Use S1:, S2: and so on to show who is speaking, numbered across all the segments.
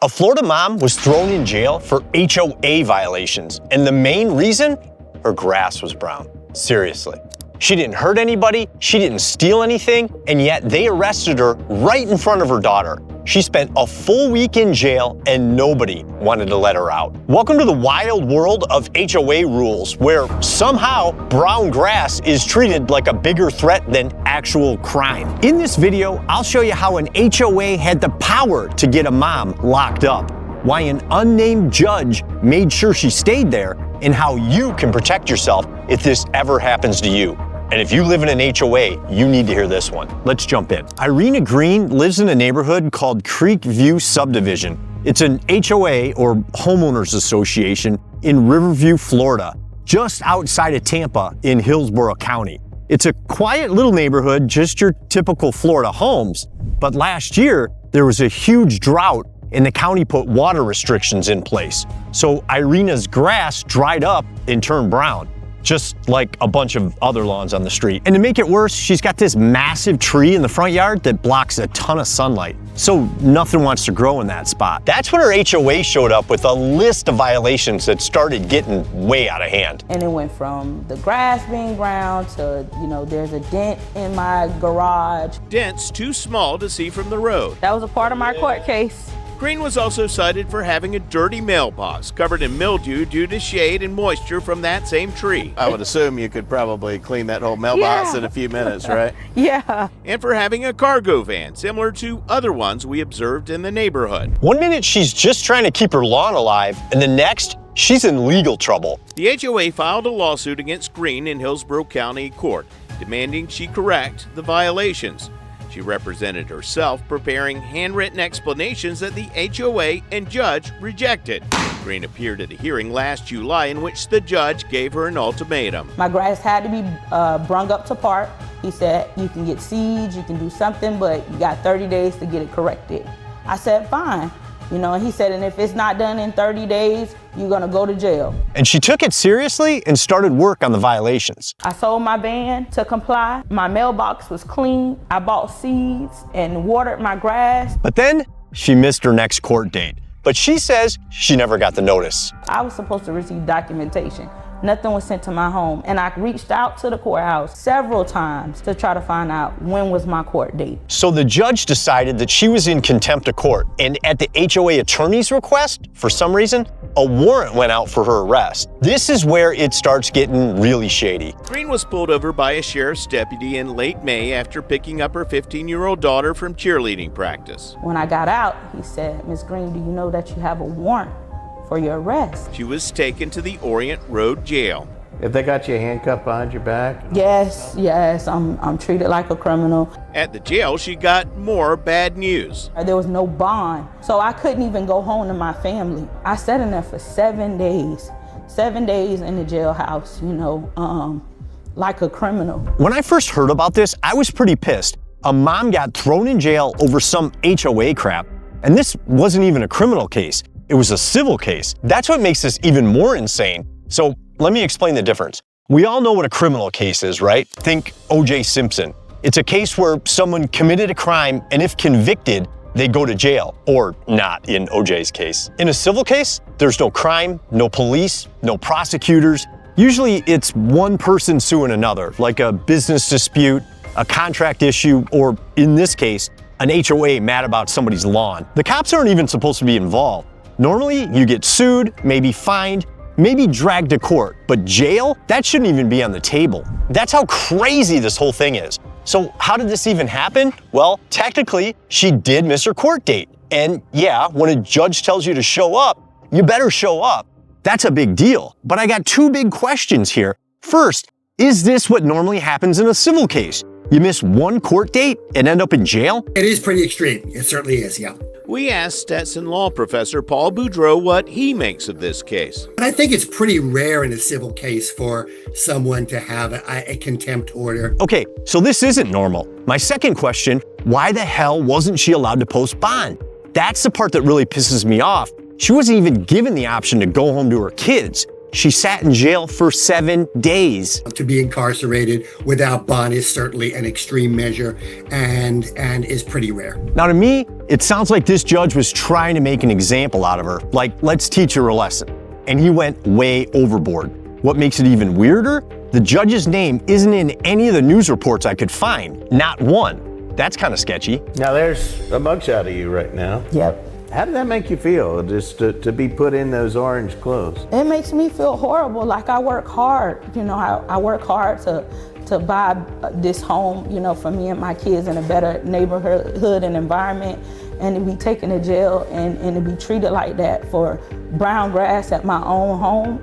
S1: A Florida mom was thrown in jail for HOA violations, and the main reason? Her grass was brown. Seriously. She didn't hurt anybody, she didn't steal anything, and yet they arrested her right in front of her daughter. She spent a full week in jail and nobody wanted to let her out. Welcome to the wild world of HOA rules, where somehow brown grass is treated like a bigger threat than actual crime. In this video, I'll show you how an HOA had the power to get a mom locked up, why an unnamed judge made sure she stayed there, and how you can protect yourself if this ever happens to you. And if you live in an HOA, you need to hear this one. Let's jump in. Irina Green lives in a neighborhood called Creek View Subdivision. It's an HOA, or homeowners association, in Riverview, Florida, just outside of Tampa in Hillsborough County. It's a quiet little neighborhood, just your typical Florida homes. But last year, there was a huge drought and the county put water restrictions in place. So Irina's grass dried up and turned brown, just like a bunch of other lawns on the street. And to make it worse, she's got this massive tree in the front yard that blocks a ton of sunlight. So nothing wants to grow in that spot. That's when her HOA showed up with a list of violations that started getting way out of hand.
S2: And it went from the grass being brown to, there's a dent in my garage.
S3: Dents too small to see from the road.
S2: That was a part of my court case.
S3: Green was also cited for having a dirty mailbox covered in mildew due to shade and moisture from that same tree.
S4: I would assume you could probably clean that whole mailbox in a few minutes, right?
S2: Yeah.
S3: And for having a cargo van similar to other ones we observed in the neighborhood.
S1: One minute she's just trying to keep her lawn alive, and the next, she's in legal trouble.
S3: The HOA filed a lawsuit against Green in Hillsborough County Court, demanding she correct the violations. She represented herself, preparing handwritten explanations that the HOA and judge rejected. Green appeared at a hearing last July in which the judge gave her an ultimatum.
S2: My grass had to be brung up to par. He said, you can get seeds, you can do something, but you got 30 days to get it corrected. I said, fine. And he said, and if it's not done in 30 days, you're gonna go to jail.
S1: And she took it seriously and started work on the violations.
S2: I sold my van to comply. My mailbox was clean. I bought seeds and watered my grass.
S1: But then she missed her next court date. But she says she never got the notice.
S2: I was supposed to receive documentation. Nothing was sent to my home. And I reached out to the courthouse several times to try to find out when was my court date.
S1: So the judge decided that she was in contempt of court. And at the HOA attorney's request, for some reason, a warrant went out for her arrest. This is where it starts getting really shady.
S3: Green was pulled over by a sheriff's deputy in late May after picking up her 15-year-old daughter from cheerleading practice.
S2: When I got out, he said, Ms. Green, do you know that you have a warrant for your arrest?
S3: She was taken to the Orient Road Jail.
S4: If they got you handcuffed behind your back?
S2: Yes, I'm treated like a criminal.
S3: At the jail, she got more bad news.
S2: There was no bond, so I couldn't even go home to my family. I sat in there for 7 days. 7 days in the jailhouse, like a criminal.
S1: When I first heard about this, I was pretty pissed. A mom got thrown in jail over some HOA crap, and this wasn't even a criminal case. It was a civil case. That's what makes this even more insane. So let me explain the difference. We all know what a criminal case is, right? Think O.J. Simpson. It's a case where someone committed a crime, and if convicted, they go to jail, or not in O.J.'s case. In a civil case, there's no crime, no police, no prosecutors. Usually it's one person suing another, like a business dispute, a contract issue, or in this case, an HOA mad about somebody's lawn. The cops aren't even supposed to be involved. Normally, you get sued, maybe fined, maybe dragged to court, but jail? That shouldn't even be on the table. That's how crazy this whole thing is. So how did this even happen? Well, technically, she did miss her court date. And yeah, when a judge tells you to show up, you better show up. That's a big deal. But I got two big questions here. First, is this what normally happens in a civil case? You miss one court date and end up in jail?
S5: It is pretty extreme. It certainly is, yeah.
S3: We asked Stetson law professor Paul Boudreau what he makes of this case.
S5: And I think it's pretty rare in a civil case for someone to have a contempt order.
S1: Okay, so this isn't normal. My second question, why the hell wasn't she allowed to post bond? That's the part that really pisses me off. She wasn't even given the option to go home to her kids. she sat in jail for 7 days.
S5: To be incarcerated without bond is certainly an extreme measure and is pretty rare.
S1: Now to me, it sounds like this judge was trying to make an example out of her, like, let's teach her a lesson. And he went way overboard. What makes it even weirder? The judge's name isn't in any of the news reports I could find, not one. That's kind of sketchy.
S4: Now there's a mugshot of you right now.
S2: Yep.
S4: How did that make you feel, just to be put in those orange clothes?
S2: It makes me feel horrible. Like I work hard, I work hard to buy this home, for me and my kids in a better neighborhood and environment, and to be taken to jail and to be treated like that for brown grass at my own home,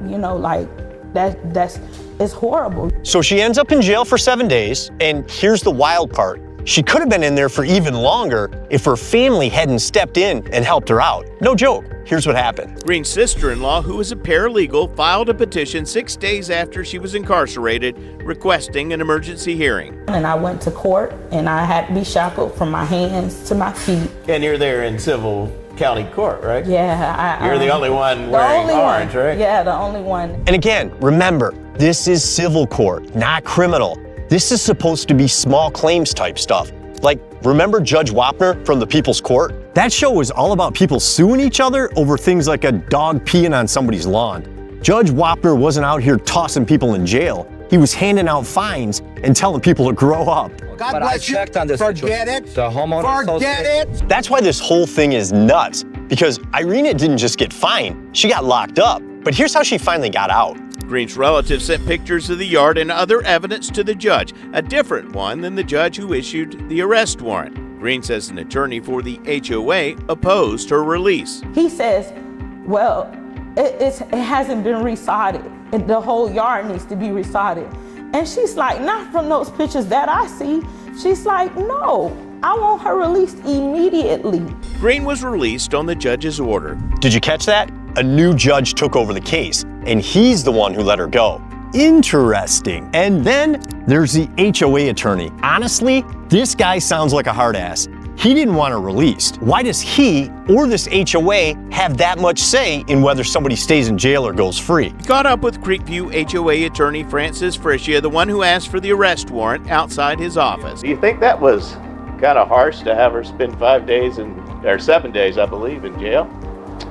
S2: it's horrible.
S1: So she ends up in jail for 7 days, and here's the wild part. She could have been in there for even longer if her family hadn't stepped in and helped her out. No joke. Here's what happened.
S3: Green's sister-in-law, who is a paralegal, filed a petition 6 days after she was incarcerated, requesting an emergency hearing.
S2: And I went to court, and I had to be shackled from my hands to my feet.
S4: And you're there in civil county court, right?
S2: Yeah.
S4: You're the only one wearing orange, right?
S2: Yeah, the only one.
S1: And again, remember, this is civil court, not criminal. This is supposed to be small claims type stuff. Like, remember Judge Wapner from the People's Court? That show was all about people suing each other over things like a dog peeing on somebody's lawn. Judge Wapner wasn't out here tossing people in jail. He was handing out fines and telling people to grow up.
S6: God bless you. Forget it.
S7: The homeowner
S6: Forget it.
S1: That's why this whole thing is nuts, because Irina didn't just get fined, she got locked up. But here's how she finally got out.
S3: Green's relatives sent pictures of the yard and other evidence to the judge, a different one than the judge who issued the arrest warrant. Green says an attorney for the HOA opposed her release.
S2: He says, well, it hasn't been resodded. The whole yard needs to be resodded. And she's like, not from those pictures that I see. She's like, no, I want her released immediately.
S3: Green was released on the judge's order.
S1: Did you catch that? A new judge took over the case, and he's the one who let her go. Interesting. And then there's the HOA attorney. Honestly, this guy sounds like a hard ass. He didn't want her released. Why does he or this HOA have that much say in whether somebody stays in jail or goes free?
S3: Caught up with Creekview HOA attorney Francis Frischia, the one who asked for the arrest warrant, outside his office.
S4: Do you think that was kind of harsh to have her spend 5 days or 7 days, I believe, in jail?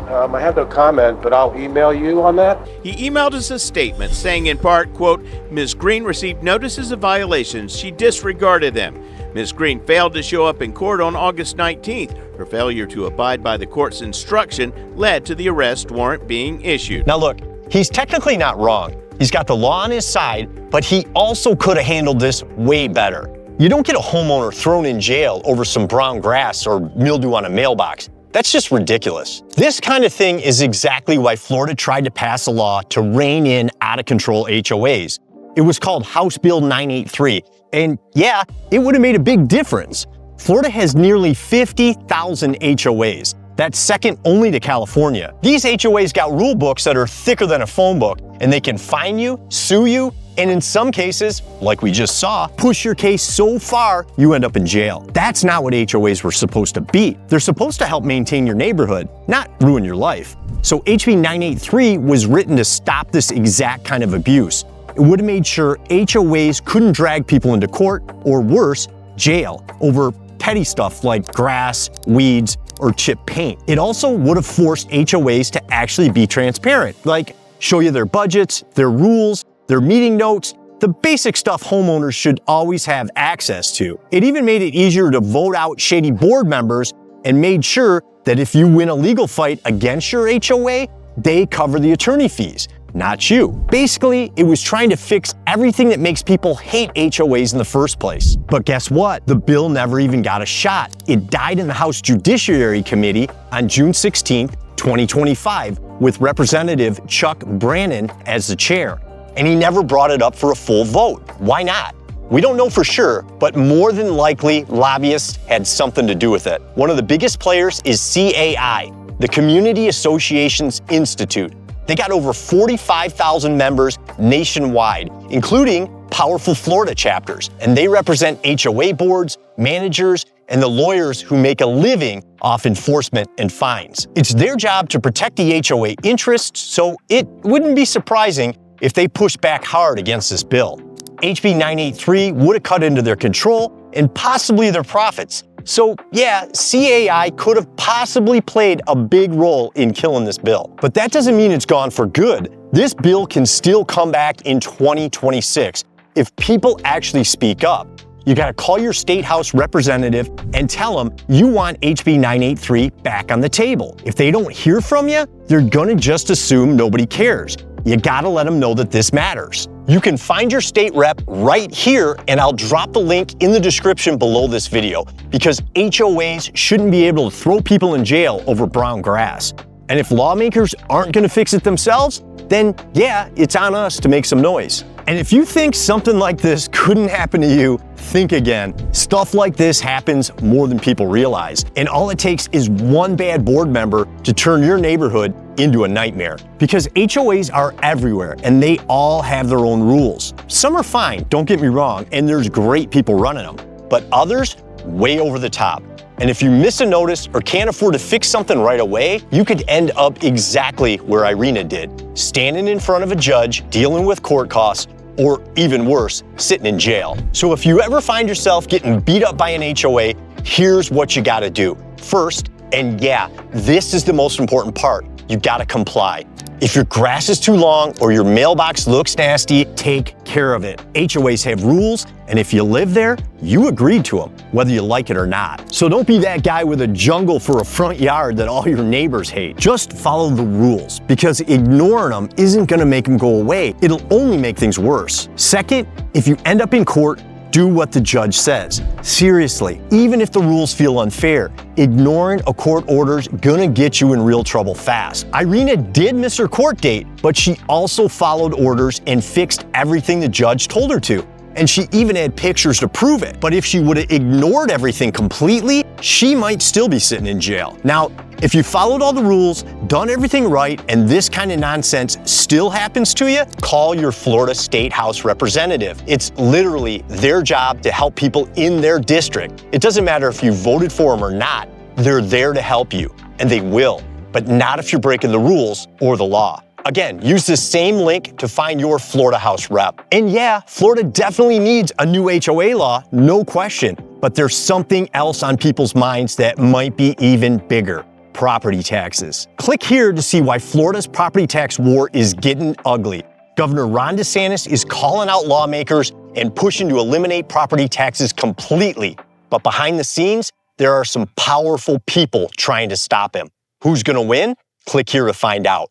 S8: I have no comment, but I'll email you on that.
S3: He emailed us a statement saying in part, quote, Ms. Green received notices of violations. She disregarded them. Ms. Green failed to show up in court on August 19th. Her failure to abide by the court's instruction led to the arrest warrant being issued.
S1: Now look, he's technically not wrong. He's got the law on his side, but he also could have handled this way better. You don't get a homeowner thrown in jail over some brown grass or mildew on a mailbox. That's just ridiculous. This kind of thing is exactly why Florida tried to pass a law to rein in out-of-control HOAs. It was called House Bill 983, and yeah, it would have made a big difference. Florida has nearly 50,000 HOAs. That's second only to California. These HOAs got rule books that are thicker than a phone book, and they can fine you, sue you, and in some cases, like we just saw, push your case so far you end up in jail. That's not what HOAs were supposed to be. They're supposed to help maintain your neighborhood, not ruin your life. So HB 983 was written to stop this exact kind of abuse. It would have made sure HOAs couldn't drag people into court, or worse, jail, over petty stuff like grass, weeds, or chip paint. It also would have forced HOAs to actually be transparent, like show you their budgets, their rules, their meeting notes, the basic stuff homeowners should always have access to. It even made it easier to vote out shady board members and made sure that if you win a legal fight against your HOA, they cover the attorney fees, not you. Basically, it was trying to fix everything that makes people hate HOAs in the first place. But guess what? The bill never even got a shot. It died in the House Judiciary Committee on June 16, 2025, with Representative Chuck Brannon as the chair. And he never brought it up for a full vote. Why not? We don't know for sure, but more than likely, lobbyists had something to do with it. One of the biggest players is CAI, the Community Associations Institute. They got over 45,000 members nationwide, including powerful Florida chapters, and they represent HOA boards, managers, and the lawyers who make a living off enforcement and fines. It's their job to protect the HOA interests, so it wouldn't be surprising if they push back hard against this bill. HB 983 would have cut into their control and possibly their profits. So yeah, CAI could have possibly played a big role in killing this bill. But that doesn't mean it's gone for good. This bill can still come back in 2026 if people actually speak up. You gotta call your state house representative and tell them you want HB 983 back on the table. If they don't hear from you, they're gonna just assume nobody cares. You gotta let them know that this matters. You can find your state rep right here, and I'll drop the link in the description below this video, because HOAs shouldn't be able to throw people in jail over brown grass. And if lawmakers aren't gonna fix it themselves, then yeah, it's on us to make some noise. And if you think something like this couldn't happen to you, think again. Stuff like this happens more than people realize. And all it takes is one bad board member to turn your neighborhood into a nightmare. Because HOAs are everywhere and they all have their own rules. Some are fine, don't get me wrong, and there's great people running them. But others, way over the top. And if you miss a notice or can't afford to fix something right away, you could end up exactly where Irina did, standing in front of a judge, dealing with court costs, or even worse, sitting in jail. So if you ever find yourself getting beat up by an HOA, here's what you gotta do. First, and yeah, this is the most important part, you gotta comply. If your grass is too long or your mailbox looks nasty, take care of it. HOAs have rules, and if you live there, you agreed to them, whether you like it or not. So don't be that guy with a jungle for a front yard that all your neighbors hate. Just follow the rules, because ignoring them isn't gonna make them go away. It'll only make things worse. Second, if you end up in court, do what the judge says. Seriously, even if the rules feel unfair, ignoring a court order's gonna get you in real trouble fast. Irina did miss her court date, but she also followed orders and fixed everything the judge told her to. And she even had pictures to prove it. But if she would have ignored everything completely, she might still be sitting in jail. Now, if you followed all the rules, done everything right, and this kind of nonsense still happens to you, call your Florida State House representative. It's literally their job to help people in their district. It doesn't matter if you voted for them or not, they're there to help you, and they will, but not if you're breaking the rules or the law. Again, use the same link to find your Florida House rep. And yeah, Florida definitely needs a new HOA law, no question, but there's something else on people's minds that might be even bigger: property taxes. Click here to see why Florida's property tax war is getting ugly. Governor Ron DeSantis is calling out lawmakers and pushing to eliminate property taxes completely. But behind the scenes, there are some powerful people trying to stop him. Who's gonna win? Click here to find out.